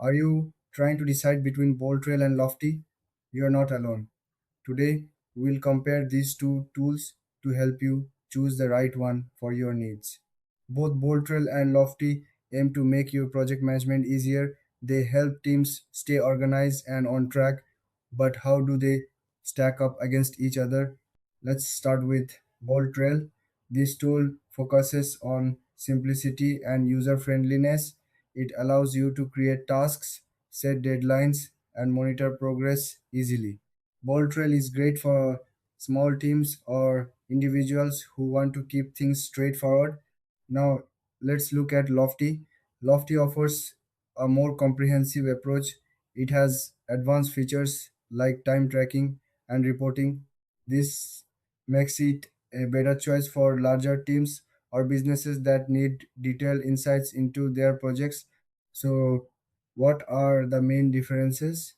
Are you trying to decide between Boldtrail and Lofty? You are not alone. Today, we'll compare these two tools to help you choose the right one for your needs. Both Boldtrail and Lofty aim to make your project management easier. They help teams stay organized and on track. But how do they stack up against each other? Let's start with Boldtrail. This tool focuses on simplicity and user friendliness. It allows you to create tasks, set deadlines, and monitor progress easily. Boldtrail is great for small teams or individuals who want to keep things straightforward. Now, let's look at Lofty. Lofty offers a more comprehensive approach. It has advanced features like time tracking and reporting. This makes it a better choice for larger teams or businesses that need detailed insights into their projects. So, what are the main differences?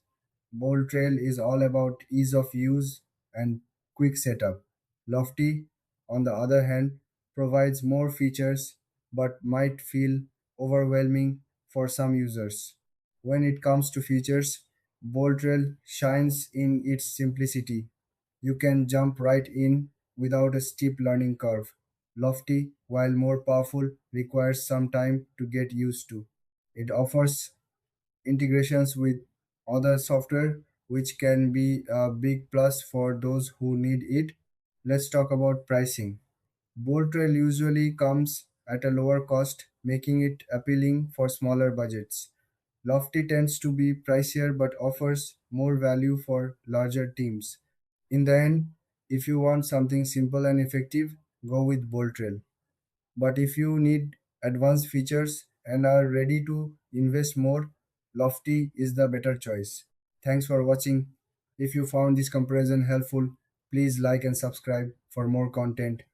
Bold Trail is all about ease of use and quick setup. Lofty, on the other hand, provides more features but might feel overwhelming for some users. When it comes to features, Bold Trail shines in its simplicity. You can jump right in without a steep learning curve. Lofty, while more powerful, requires some time to get used to. It offers integrations with other software, which can be a big plus for those who need it. Let's talk about pricing. Bolt usually comes at a lower cost, making it appealing for smaller budgets. Lofty tends to be pricier but offers more value for larger teams. In the end, if you want something simple and effective, go with Bolt. But if you need advanced features and are ready to invest more, Lofty is the better choice. Thanks for watching. If you found this comparison helpful, please like and subscribe for more content.